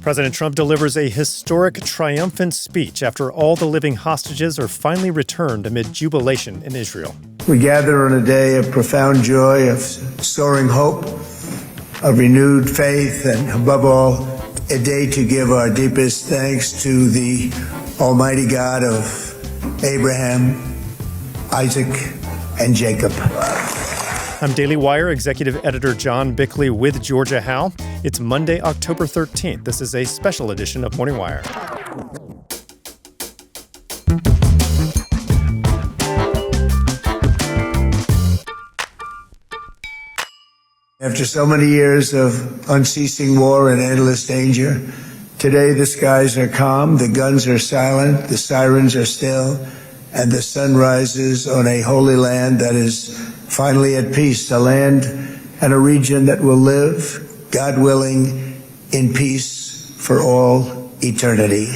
President Trump delivers a historic, triumphant speech after all the living hostages are finally returned amid jubilation in Israel. We gather on a day of profound joy, of soaring hope, of renewed faith, and above all, a day to give our deepest thanks to the Almighty God of Abraham, Isaac, and Jacob. I'm Daily Wire Executive Editor John Bickley with Georgia Howe. It's Monday, October 13th. This is a special edition of Morning Wire. After so many years of unceasing war and endless danger, today the skies are calm, the guns are silent, the sirens are still, and the sun rises on a holy land that is finally at peace, a land and a region that will live, God willing, in peace for all eternity.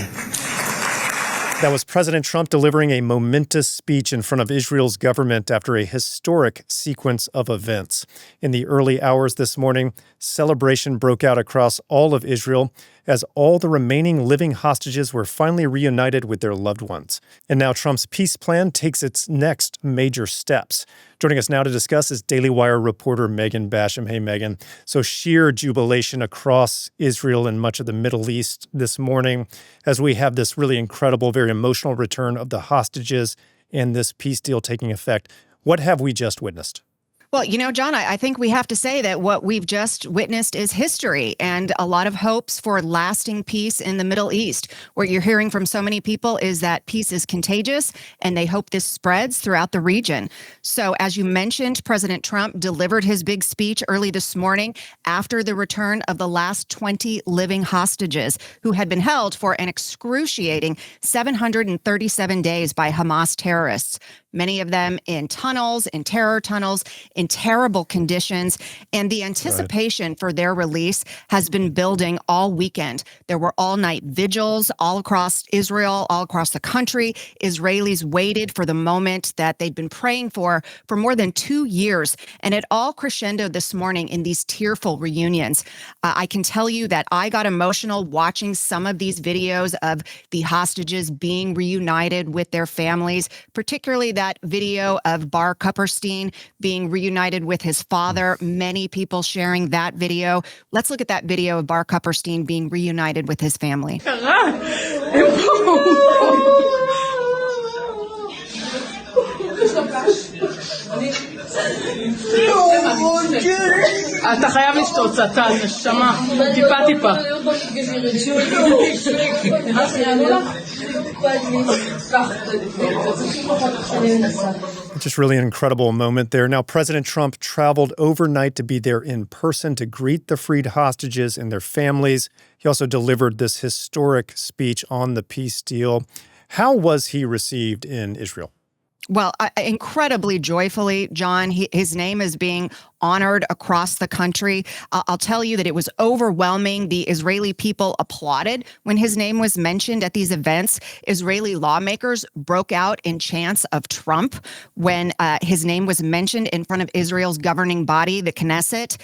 That was President Trump delivering a momentous speech in front of Israel's government after a historic sequence of events. In the early hours this morning, celebration broke out across all of Israel as all the remaining living hostages were finally reunited with their loved ones. And now Trump's peace plan takes its next major steps. Joining us now to discuss is Daily Wire reporter Megan Basham. Hey, Megan. So sheer jubilation across Israel and much of the Middle East this morning as we have this really incredible, very emotional return of the hostages and this peace deal taking effect. What have we just witnessed? Well, John, I think we have to say that what we've just witnessed is history and a lot of hopes for lasting peace in the Middle East. What you're hearing from so many people is that peace is contagious and they hope this spreads throughout the region. So as you mentioned, President Trump delivered his big speech early this morning after the return of the last 20 living hostages who had been held for an excruciating 737 days by Hamas terrorists. Many of them in tunnels, in terror tunnels, in terrible conditions. And the anticipation for their release has been building all weekend. There were all-night vigils all across Israel, all across the country. Israelis waited for the moment that they'd been praying for more than 2 years. And it all crescendoed this morning in these tearful reunions. I can tell you that I got emotional watching some of these videos of the hostages being reunited with their families, particularly that video of Bar Kupperstein being reunited with his father. Many people sharing that video. Let's look at that video of Bar Kupperstein being reunited with his family. אתה חייב לשתות קצת, נשמה, טיפה. Just really an incredible moment there. Now, President Trump traveled overnight to be there in person to greet the freed hostages and their families. He also delivered this historic speech on the peace deal. How was he received in Israel? Well, incredibly joyfully, John. His name is being honored across the country. I'll tell you that it was overwhelming. The Israeli people applauded when his name was mentioned at these events. Israeli lawmakers broke out in chants of Trump when his name was mentioned in front of Israel's governing body, the Knesset.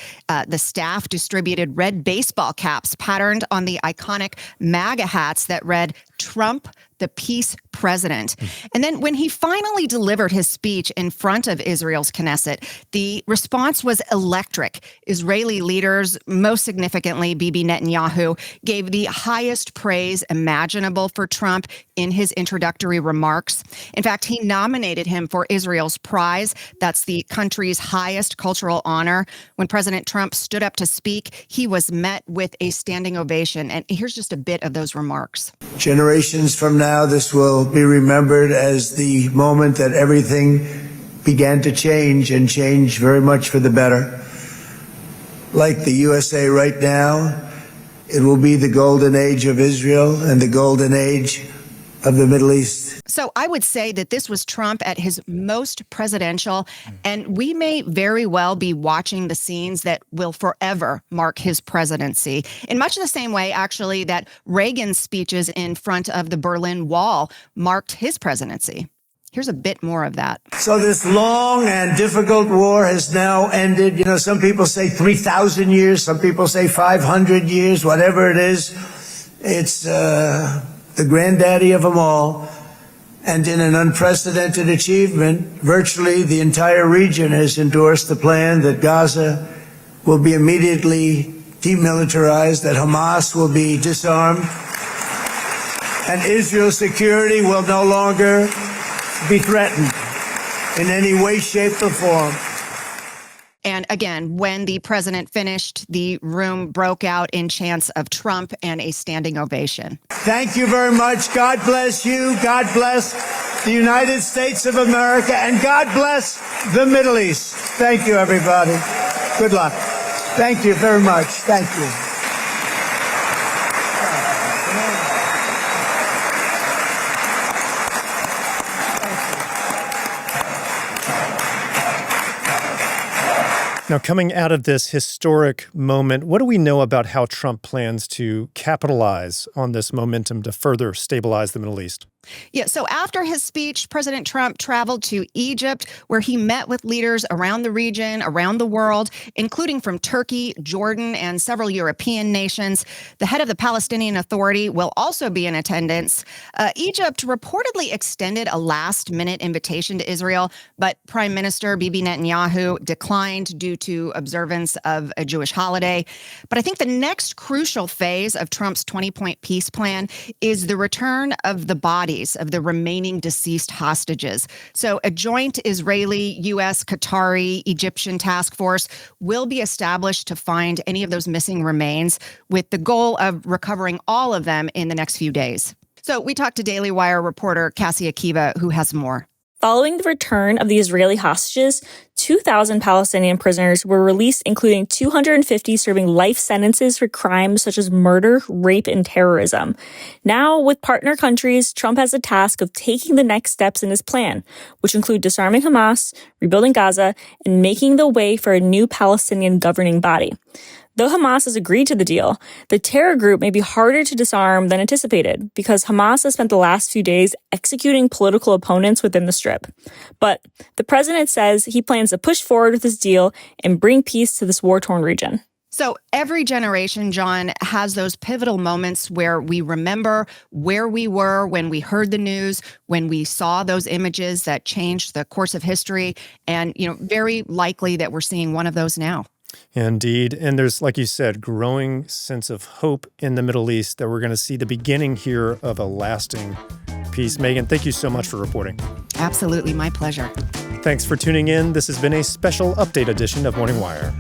The staff distributed red baseball caps patterned on the iconic MAGA hats that read, "Trump, the peace president." And then when he finally delivered his speech in front of Israel's Knesset, the response was electric. Israeli leaders, most significantly Bibi Netanyahu, gave the highest praise imaginable for Trump in his introductory remarks. In fact, he nominated him for Israel's prize. That's the country's highest cultural honor. When President Trump stood up to speak, he was met with a standing ovation. And here's just a bit of those remarks. Generations from now, this will be remembered as the moment that everything began to change and change very much for the better. Like the USA right now, it will be the golden age of Israel and the golden age of the Middle East. So I would say that this was Trump at his most presidential, and we may very well be watching the scenes that will forever mark his presidency. In much the same way, actually, that Reagan's speeches in front of the Berlin Wall marked his presidency. Here's a bit more of that. So this long and difficult war has now ended. Some people say 3,000 years, some people say 500 years, whatever it is. It's the granddaddy of them all. And in an unprecedented achievement, virtually the entire region has endorsed the plan that Gaza will be immediately demilitarized, that Hamas will be disarmed, and Israel's security will no longer be threatened in any way, shape, or form. And again, when the president finished, the room broke out in chants of Trump and a standing ovation. Thank you very much. God bless you. God bless the United States of America. And God bless the Middle East. Thank you, everybody. Good luck. Thank you very much. Thank you. Now, coming out of this historic moment, what do we know about how Trump plans to capitalize on this momentum to further stabilize the Middle East? Yeah, so after his speech, President Trump traveled to Egypt, where he met with leaders around the region, around the world, including from Turkey, Jordan, and several European nations. The head of the Palestinian Authority will also be in attendance. Egypt reportedly extended a last-minute invitation to Israel, but Prime Minister Bibi Netanyahu declined due to observance of a Jewish holiday. But I think the next crucial phase of Trump's 20-point peace plan is the return of the bodies of the remaining deceased hostages. So a joint Israeli, U.S., Qatari, Egyptian task force will be established to find any of those missing remains, with the goal of recovering all of them in the next few days. So we talked to Daily Wire reporter Cassie Akiva, who has more. Following the return of the Israeli hostages, 2,000 Palestinian prisoners were released, including 250 serving life sentences for crimes such as murder, rape, and terrorism. Now, with partner countries, Trump has the task of taking the next steps in his plan, which include disarming Hamas, rebuilding Gaza, and making the way for a new Palestinian governing body. Though Hamas has agreed to the deal, the terror group may be harder to disarm than anticipated because Hamas has spent the last few days executing political opponents within the Strip. But the president says he plans to push forward with this deal and bring peace to this war-torn region. So every generation, John, has those pivotal moments where we remember where we were when we heard the news, when we saw those images that changed the course of history. And, very likely that we're seeing one of those now. Indeed. And there's, like you said, growing sense of hope in the Middle East that we're going to see the beginning here of a lasting peace. Megan, thank you so much for reporting. Absolutely. My pleasure. Thanks for tuning in. This has been a special update edition of Morning Wire.